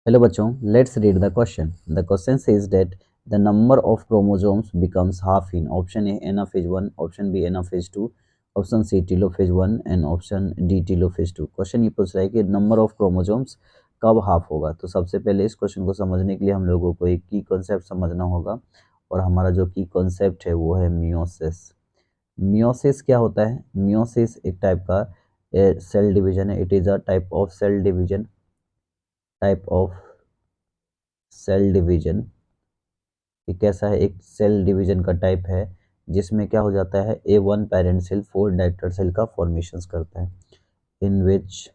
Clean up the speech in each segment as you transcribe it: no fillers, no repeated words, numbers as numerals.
Hello बच्चों, let's read the question. The question says that the number of chromosomes becomes half in option A anaphase 1, option B anaphase 2, option C telophase 1 and option D telophase 2. Question ये पूछ रहा है कि number of chromosomes कब half होगा। तो सबसे पहले इस क्वेश्चन को समझने के लिए हम लोगों को एक की कॉन्सेप्ट समझना होगा और हमारा जो की कॉन्सेप्ट है वो है मियोसिस। मियोसिस क्या होता है? मियोसिस एक टाइप का सेल डिवीजन है। It is a type of cell division. ये कैसा है? एक सेल डिवीजन का टाइप है जिसमें क्या हो जाता है, A one parent cell four daughter cell का फॉर्मेशन करता है। In which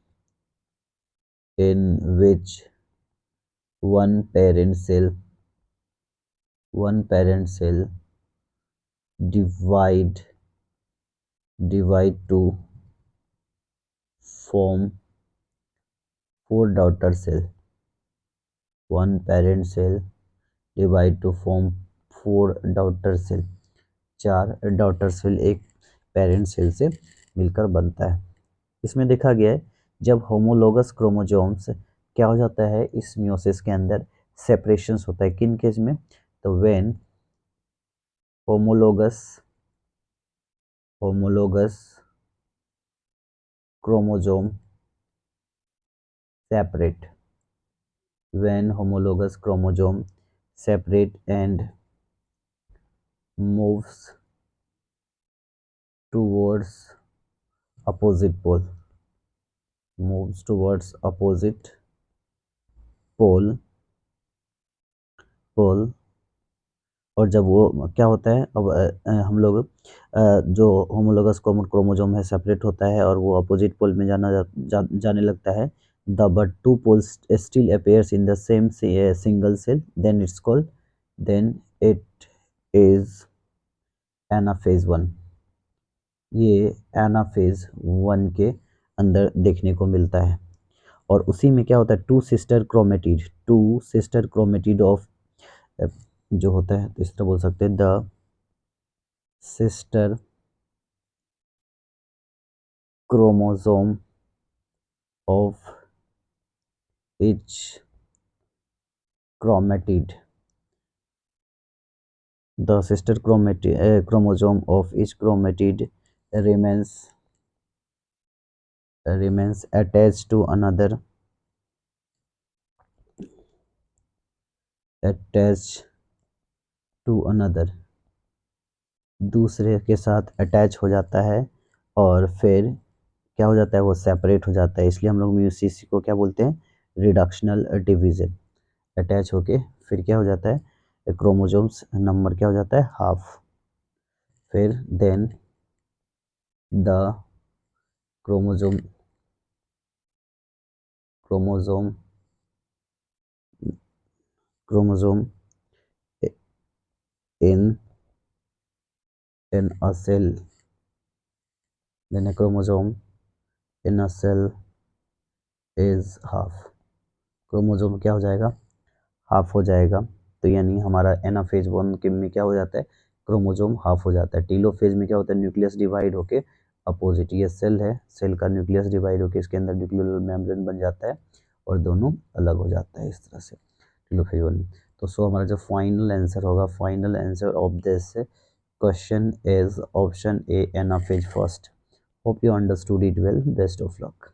one parent cell divide to form four daughter cell. One parent cell divide to form four daughter cell. चार डॉटर सेल एक पेरेंट सेल से मिलकर बनता है। इसमें देखा गया है जब होमोलोगस क्रोमोसोम्स क्या हो जाता है इस मियोसिस के अंदर सेपरेशंस होता है। किन केस में? तो when homologous chromosome separate when homologous chromosome separate and moves towards opposite pole moves towards opposite pole pole और जब वो क्या होता है, अब हम लोग जो होमोलोगस क्रोमोसोम है सेपरेट होता है और वो अपोजिट पोल में जाने लगता है। The but two poles still appears in the same single cell, then it is anaphase one. ये एनाफेज वन के अंदर देखने को मिलता है। और उसी में क्या होता है, टू सिस्टर क्रोमेटिड ऑफ जो होता है, तो इस तरह बोल सकते हैं the sister chromosome of each chromatid. The sister chromosome of each chromatid remains attached to another, दूसरे के साथ अटैच हो जाता है और फिर क्या हो जाता है, वो सेपरेट हो जाता है। इसलिए हम लोग म्यूसिस को क्या बोलते हैं, रिडक्शनल डिवीजन। अटैच होके फिर क्या हो जाता है, क्रोमोसोम्स नंबर क्या हो जाता है, हाफ। फिर then the chromosome chromosome chromosome in a cell, then a chromosome in a cell is half। Chromosome क्या हो जाएगा, हाफ हो जाएगा। तो यानी हमारा एनाफेज वन के में क्या हो जाता है, क्रोमोसोम हाफ हो जाता है। टीलोफेज में क्या होता है, न्यूक्लियस डिवाइड होके अपोजिट, ये सेल है, सेल का न्यूक्लियस डिवाइड होके इसके अंदर न्यूक्लियर मेम्ब्रेन बन जाता है और दोनों अलग हो जाता है इस तरह से टीलोफेज वन। तो सो हमारा जो फाइनल आंसर होगा, final answer of this question is option A anaphase first. Hope you understood it well. Best of luck.